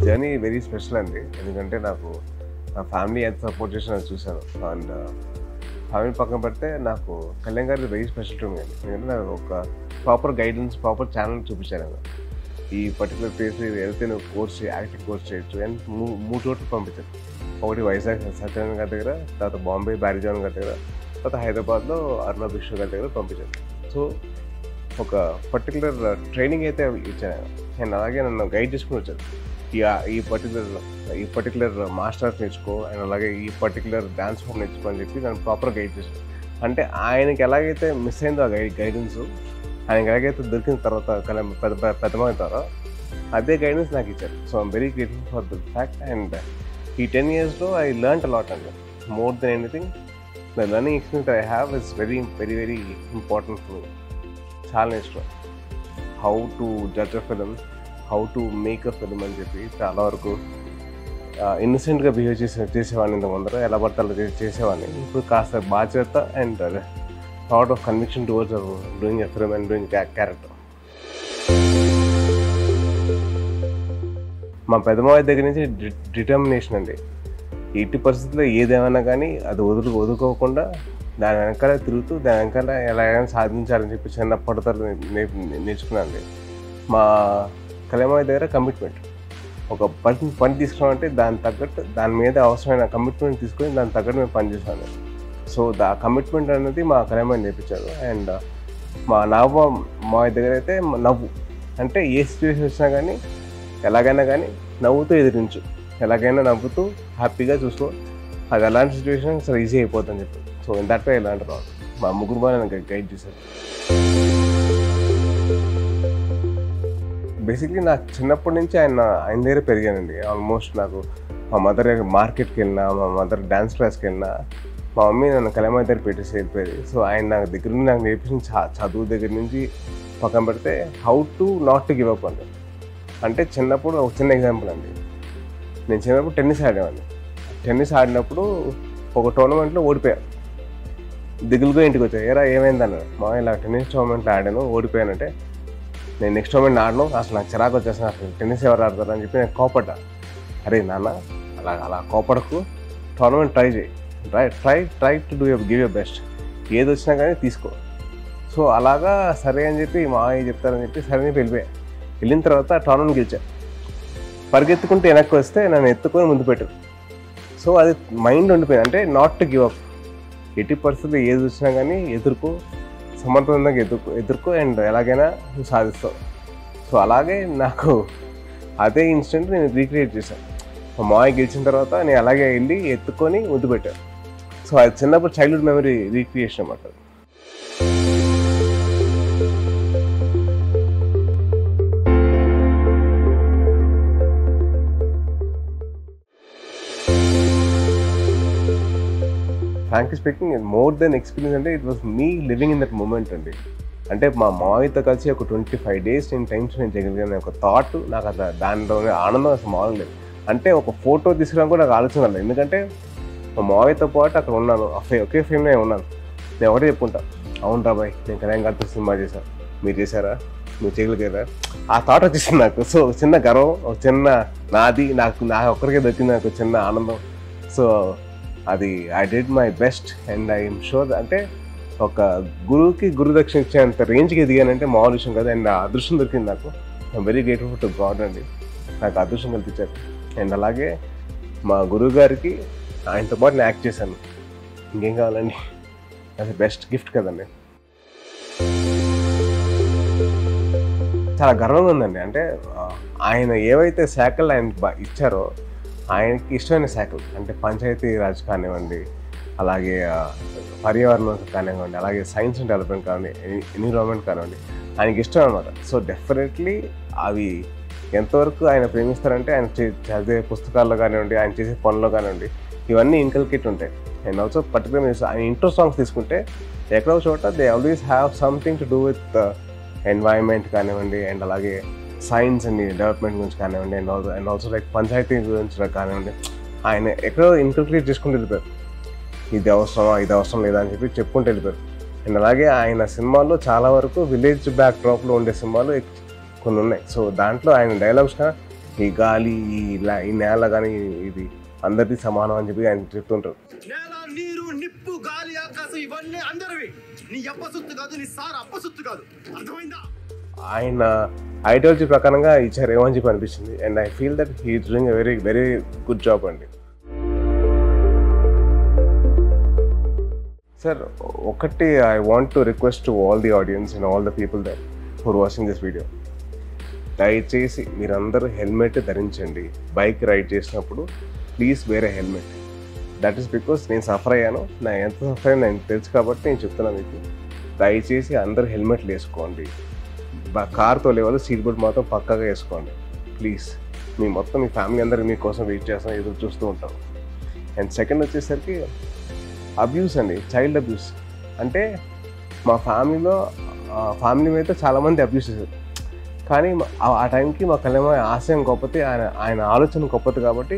Journey very special అండి. ఎందుకంటే నాకు నా ఫ్యామిలీ ఎంత సపోర్ట్ చేసినా చూశాను. అండ్ ఫ్యామిలీ పక్కన పెడితే నాకు కళ్యాణ్ గారిది వెరీ స్పెషల్ టు మీ అండి. ఎందుకంటే నాకు ఒక ప్రాపర్ గైడెన్స్, ప్రాపర్ ఛానల్ చూపించారు ఆయన. ఈ పర్టికులర్ ప్లేస్ వెళ్తే నువ్వు కోర్స్ యాక్టింగ్ కోర్స్ చేయొచ్చు అని మూడు చోట్ల పంపించారు. ఒకటి వైజాగ్ సత్యనారాయణ గారి దగ్గర, తర్వాత బాంబే బ్యారిజాన్ గారి దగ్గర, తర్వాత హైదరాబాద్లో అర్ణబ్ విశ్వ గారి దగ్గర పంపించారు. సో ఒక పర్టికులర్ ట్రైనింగ్ అయితే ఇచ్చాను ఆయన. అలాగే నన్ను గైడ్ చేసుకుని వచ్చారు. ఈ పర్టికులర్ మాస్టర్స్ నేర్చుకో అండ్ అలాగే ఈ పర్టికులర్ డాన్స్ ఫామ్ నేర్చుకో అని చెప్పి నన్ను ప్రాపర్ గైడ్ చేశారు. అంటే ఆయనకి ఎలాగైతే మిస్ అయిందో ఆ గైడెన్స్, ఆయనకి ఎలాగైతే దొరికిన తర్వాత పెద్దమైన తర్వాత అదే గైడెన్స్ నాకు ఇచ్చారు. So I'm very grateful for the fact. And ఈ 10 yearsలో ఐ లెర్న్డ్ అలాట్ అండి. More than anything the learning experience I have is very very very important for me. చాలా ఇష్టం how to judge a film, how to make a film అని చెప్పి చాలా వరకు ఇన్నసెంట్గా behave చేసేవాడిని. ఇంత ముందర ఎలా పడితే అలా చేసేవాడిని. ఇప్పుడు కాస్త బాధ్యత and thought of conviction towards doing a film and doing character. మా పెద్దమావి దగ్గర నుంచి డిటర్మినేషన్ అండి. ఎట్టి పరిస్థితుల్లో ఏదేమైనా కానీ అది వదులుకోకుండా దాని వెనకాల తిరుగుతూ దాని వెనకాల ఎలాగైనా సాధించాలని చెప్పి చిన్నప్పటితో నేర్చుకున్నాను. మా కళ్యాణమావి దగ్గర కమిట్మెంట్, ఒక పని తీసుకున్నామంటే దాని తగ్గట్టు దాని మీద అవసరమైన కమిట్మెంట్ తీసుకొని దాని తగ్గట్టు మేము పనిచేసాను. సో ఆ కమిట్మెంట్ అనేది మా కళ్యాణమావి నేర్పించారు. అండ్ మా మావి దగ్గర అయితే నవ్వు, అంటే ఏ సిచ్యువేషన్ వచ్చినా కానీ ఎలాగైనా కానీ నవ్వుతూ ఎదిరించు, ఎలాగైనా నవ్వుతూ హ్యాపీగా చూసుకో, అది ఎలాంటి సిచ్యువేషన్ అసలు ఈజీ అయిపోతుందని చెప్పి. సో దట్ వే ఎలాంటి రాదు మా ముగ్గురు బాగా నన్ను గైడ్ చేశారు. బేసిక్లీ నాకు చిన్నప్పటి నుంచి ఆయన దగ్గర పెరిగానండి. ఆల్మోస్ట్ నాకు మా మదర్ మార్కెట్కి వెళ్ళినా, మా మదర్ డ్యాన్స్ క్లాస్కి వెళ్ళినా, మా మమ్మీ నన్ను కళ్యాణమావి దగ్గర పెట్టేసి వెళ్ళిపోయేది. సో ఆయన నాకు దగ్గర నుండి నాకు నేర్పించిన చదువు దగ్గర నుంచి పక్కన పెడితే how to not to give up అండి. అంటే చిన్నప్పుడు ఒక చిన్న ఎగ్జాంపుల్ అండి. నేను చిన్నప్పుడు టెన్నిస్ ఆడేవాడిని. టెన్నిస్ ఆడినప్పుడు ఒక టోర్నమెంట్లో ఓడిపోయాను. దిగులుగా ఇంటికి వచ్చాను. ఏరా ఏమైందన్నాడు. మా ఇలా టెన్నిస్ టోర్నమెంట్లో ఆడాను, ఓడిపోయానంటే నేను నెక్స్ట్ టోర్నమెంట్ ఆడను, అసలు నాకు చిరాకు వచ్చేస్తాను, అసలు టెన్నిస్ ఎవరు ఆడతారు అని చెప్పి నేను కోపడ్డా. అరే నాన్న అలా కోపడకు, టోర్నమెంట్ ట్రై చేయి, try to give your best, ఏది వచ్చినా కానీ తీసుకో. సో అలాగా సరే అని చెప్పి మా చెప్తారని చెప్పి సరే అని వెళ్ళిపోయా. వెళ్ళిన తర్వాత టోర్నమెంట్ గెలిచా. పరిగెత్తుకుంటే వెనక్కి వస్తే నన్ను ఎత్తుకొని ముందు పెట్టారు. సో అది మైండ్ ఉండిపోయింది. అంటే నాట్ టు గివ్ అప్, ఎట్టి పరిస్థితుల్లో ఏది వచ్చినా కానీ ఎదుర్కో, సమర్థవంతంగా ఎదుర్కో అండ్ ఎలాగైనా నువ్వు సాధిస్తావు. సో అలాగే నాకు అదే ఇన్సిడెంట్ నేను రీక్రియేట్ చేశాను. మా మావయ్య గెలిచిన తర్వాత నేను అలాగే వెళ్ళి ఎత్తుకొని ముద్దు పెట్టాను. సో అది చిన్నప్పుడు చైల్డ్హుడ్ మెమరీ రీక్రియేషన్ అన్నమాట. Frankly speaking, more than experience అంటే it was me living in that moment అండి. అంటే మా మావయ్యతో కలిసి ఒక 25 days నేను టైం స్పెండ్ చేయగలిగాను ఒక థాట్ నాకు. అసలు దానిలోనే ఆనందం అసలు మామూలు లేదు. అంటే ఒక ఫోటో తీసుకోవడం కూడా నాకు ఆలోచన లేదు. ఎందుకంటే మా మావయ్యతో పాటు అక్కడ ఉన్నాను, ఒకే ఫ్రేమ్లో ఉన్నాను. నేను ఒకటే చెప్పుకుంటా, అవును రాబాయ్ నేను కళ్యాణ్ గారితో సినిమా చేశాను, మీరు చేశారా, మీరు చేయగలిగారా, ఆ థాట్ వచ్చేసింది నాకు. సో చిన్న గర్వం, ఒక చిన్న నాది, నా ఒక్కరికే దొరికింది నాకు చిన్న ఆనందం. సో అది I did my best and I'm sure. అంటే ఒక గురువుకి గురుదక్షిణ ఇచ్చేంత రేంజ్కి ఎదిగానంటే మామూలు విషయం కదా. అండ్ ఆ అదృష్టం దొరికింది నాకు. I'm very grateful to God అండి, నాకు అదృష్టం కల్పించారు. అండ్ అలాగే మా గురువు గారికి ఆయనతో పాటు నేను యాక్ట్ చేశాను. ఇంకేం కావాలండి, అది బెస్ట్ గిఫ్ట్ కదండి. చాలా గర్వంగా ఉందండి. అంటే ఆయన ఏవైతే శాఖలు ఆయన ఇచ్చారో ఆయనకి ఇష్టమైన శాఖలు, అంటే పంచాయతీ రాజ్ కానివ్వండి, అలాగే పర్యావరణం కానివ్వండి, అలాగే సైన్స్ అండ్ డెవలప్మెంట్ కానివ్వండి, ఎన్విరాన్మెంట్ కానివ్వండి, ఆయనకి ఇష్టం అనమాట. సో డెఫినెట్లీ అవి ఎంతవరకు ఆయన ప్రేమిస్తారంటే ఆయన చదివే పుస్తకాల్లో కానివ్వండి, ఆయన చేసే పనుల్లో కానివ్వండి, ఇవన్నీ ఇన్కల్కేట్ ఉంటాయి. అండ్ ఆల్సో పర్టికులర్ ఆయన ఇంట్రో సాంగ్స్ తీసుకుంటే ఎక్కడో చోట they always have something to do with environment కానివ్వండి, అండ్ అలాగే సైన్స్ అండ్ డెవలప్మెంట్ గురించి కానివ్వండి, అండ్ ఆల్సో లైక్ పంచాయతీ గురించి కానివ్వండి, ఆయన ఎక్కడో ఇన్కల్కేట్ చేసుకుంటూ వెళ్ళిపోయారు. ఇది అవసరమా, ఇది అవసరం లేదా అని చెప్పి చెప్పుకుంటూ వెళ్ళిపోయారు. అండ్ అలాగే ఆయన సినిమాల్లో చాలా వరకు విలేజ్ బ్యాక్ డ్రాప్లో ఉండే సినిమాలు కొన్ని ఉన్నాయి. సో దాంట్లో ఆయన డైలాగ్స్ ఈ గాలి ఈ నేల కానీ ఇది అందరిది సమానం అని చెప్పి ఆయన చెప్తుంటారు. నేల, నీరు, నిప్పు, గాలి, ఆకాశం ఇవన్నీ అందరివి. నీ అప్పసొత్తు కాదు, నీ సార్ అప్పసొత్తు కాదు. అర్థమైందా? ఆయన ఐడియాలజీ ప్రకారంగా ఇచ్చారేమో అని చెప్పి అనిపిస్తుంది. And I feel that he is doing a very very good job అండి. సార్ ఒకటి I want to request to all the audience and all the people that for watching this video, దయచేసి మీరందరూ helmet ధరించండి. Bike ride చేసినప్పుడు please వేరే helmet. That is because నేను suffer అయ్యాను, నా ఎంత సఫర్ అయ్యాను నేను తెలుసు కాబట్టి నేను చెప్తున్నాను మీకు. దయచేసి అందరూ హెల్మెట్లు వేసుకోండి. కార్తో లేవాళ్ళు సీట్ బెల్ట్ మాత్రం పక్కాగా వేసుకోండి ప్లీజ్. మీ మొత్తం మీ ఫ్యామిలీ అందరూ మీకోసం వెయిట్ చేస్తాం, ఎదురు చూస్తూ ఉంటాం. అండ్ సెకండ్ వచ్చేసరికి అబ్యూస్ అండి, చైల్డ్ అబ్యూస్. అంటే మా ఫ్యామిలీ మీద చాలామంది అబ్యూస్ చేశారు. కానీ ఆ టైంకి మా కళ్యాణ ఆశయం గొప్పది, ఆయన ఆలోచన గొప్పది కాబట్టి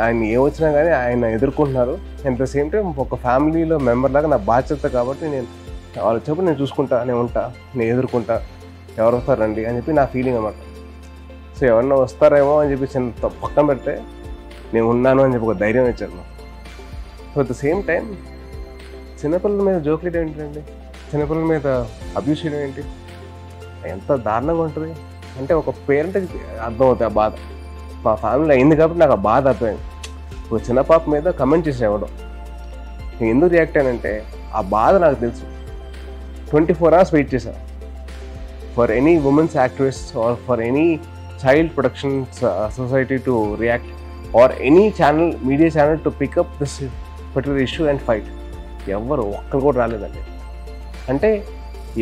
ఆయన ఏమొచ్చినా కానీ ఆయన ఎదుర్కొంటున్నారు. అట్ ద సేమ్ టైం ఒక ఫ్యామిలీలో మెంబర్ లాగా నా బాధ్యత కాబట్టి నేను వాళ్ళు చెప్పి నేను చూసుకుంటా, నేను ఉంటా, నేను ఎదుర్కొంటా, ఎవరు వస్తారండి అని చెప్పి నా ఫీలింగ్ అన్నమాట. సో ఎవరన్నా వస్తారేమో అని చెప్పి చిన్న పక్కన పెడితే నేను ఉన్నాను అని చెప్పి ఒక ధైర్యం ఇచ్చారు నాకు. So at the same time చిన్నపిల్లల మీద జోకులు ఏంటండి, చిన్నపిల్లల మీద అబ్యూస్ చేయడం ఏంటి, ఎంత దారుణంగా ఉంటుంది. అంటే ఒక పేరెంట్కి అర్థమవుతుంది ఆ బాధ. మా ఫ్యామిలీలో అయింది కాబట్టి నాకు ఆ బాధ అర్థమైంది. ఒక చిన్న పాప మీద కమెంట్ చేసి ఇవ్వడం, నేను ఎందుకు రియాక్ట్ అయ్యానంటే ఆ బాధ నాకు తెలుసు. 24 hours వెయిట్ చేశాను for any women's activist or for any child protection society to react or any channel, media channel to pick up this particular issue and fight. ఎవరు ఒక్కరు కూడా రాలేదండి. అంటే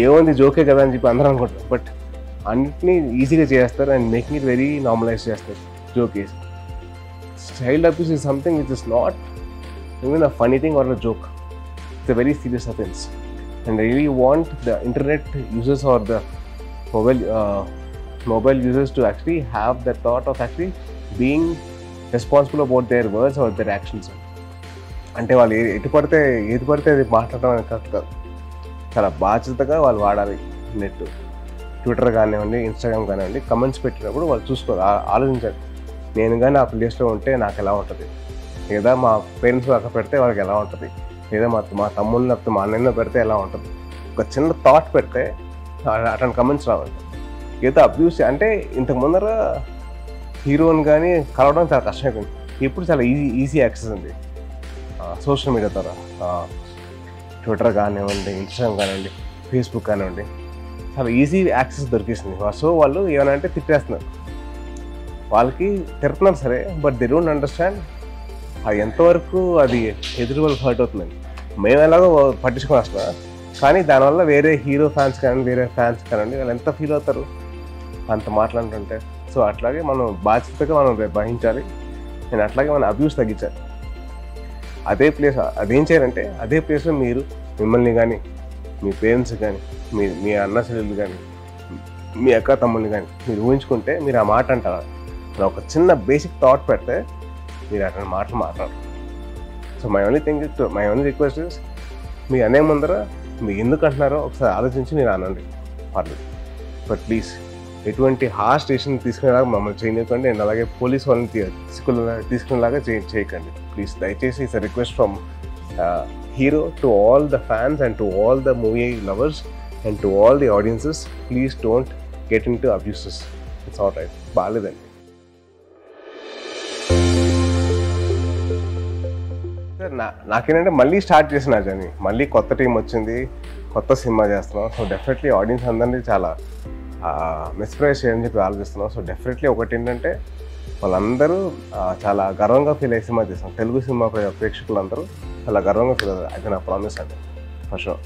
ఏముంది జోకే కదా అని చెప్పి అందరూ అనుకుంటారు, బట్ అన్నిటినీ ఈజీగా చేస్తారు and making it very normalise చేస్తారు. Joke is child abuse is something which is not even a funny thing or a joke. It's a very serious offence. And I really want the internet users or the mobile users to actually have the thought of actually being responsible about their words or their actions. అంటే వాళ్ళు ఏది పడితే అది మాట్లాడడం అనేది correct కాదు. చాలా బాధ్యతగా వాళ్ళు వాడాలి నెట్. ట్విట్టర్ కానివ్వండి, ఇన్స్టాగ్రామ్ కానివ్వండి, కమెంట్స్ పెట్టినప్పుడు వాళ్ళు చూసుకోవాలి, ఆలోచించాలి. నేను కానీ ఆ ప్లేస్లో ఉంటే నాకు ఎలా ఉంటుంది, లేదా మా పేరెంట్స్ అక్కడ పెడితే వాళ్ళకి ఎలా ఉంటుంది, లేదా మా తమ్ముళ్ళు లేకపోతే మా అన్నయ్య పెడితే ఎలా ఉంటుంది. ఒక చిన్న థాట్ పెడితే అట్లాంటి కమెంట్స్ రావాలి. ఏదో అబ్యూస్ అంటే ఇంతకు ముందర హీరోని కానీ కలవడం చాలా కష్టమైపోయింది. ఇప్పుడు చాలా ఈజీ యాక్సెస్ ఉంది సోషల్ మీడియా ద్వారా. ట్విట్టర్ కానివ్వండి, ఇన్స్టాగ్రామ్ కానివ్వండి, ఫేస్బుక్ కానివ్వండి, చాలా ఈజీ యాక్సెస్ దొరికేసింది. సో వాళ్ళు ఏమైనా అంటే తిట్టేస్తున్నారు, వాళ్ళకి తిడుతున్నారు సరే, బట్ దే డోంట్ అండర్స్టాండ్ అది ఎంతవరకు అది ఎదురు వాళ్ళకి హర్ట్ అవుతుందండి. మేము ఎలాగో పట్టించుకొని వస్తున్నా, కానీ దానివల్ల వేరే హీరో ఫ్యాన్స్ కానీ వేరే ఫ్యాన్స్ కానివ్వండి వాళ్ళు ఎంత ఫీల్ అవుతారు అంత మాట్లాడుతుంటే. సో అట్లాగే మనం బాధ్యతగా మనం వహించాలి. నేను అట్లాగే మన అబ్యూస్ తగ్గించాలి. అదేం చేయాలంటే అదే ప్లేస్లో మిమ్మల్ని కానీ, మీ పేరెంట్స్ కానీ, మీ అన్న చెల్లెలు కానీ, మీ అక్క తమ్ముళ్ళని కానీ మీరు ఊహించుకుంటే మీరు ఆ మాట అంటారు. ఒక చిన్న బేసిక్ థాట్ పెడితే మీరు అట్లాంటి మాటలు మాట్లాడరు. So my only request is, మీ అనే ముందర మీరు ఎందుకు అంటున్నారో ఒకసారి ఆలోచించి మీరు అనండి, పర్లేదు. బట్ ప్లీజ్ ఎటువంటి హార్ష్ స్టేషన్ తీసుకునేలాగా మమ్మల్ని చేయకండి. అండ్ అలాగే పోలీస్ వాళ్ళని తీసుకునేలాగా చేయకండి ప్లీజ్. దయచేసి it's a request from hero to all the fans and to all the movie lovers and to all the audiences, please don't get into abuses. It's all right, బాగాలేదండి. నాకేంటంటే మళ్ళీ start చేసిన journey, మళ్ళీ కొత్త team వచ్చింది, కొత్త cinema చేస్తున్నాం. So definitely audience అందరినీ చాలా మెస్ప్రైజ్ చేయని చెప్పి ఆలోచిస్తున్నాం. సో డెఫినెట్లీ ఒకటి ఏంటంటే వాళ్ళందరూ చాలా గర్వంగా ఫీల్ అయ్యే సినిమా చేస్తాం. తెలుగు సినిమా ప్రేక్షకులందరూ చాలా గర్వంగా ఫీల్ అవుతారు. అది నా ప్రామిస్ అండి, ఫర్ షూర్.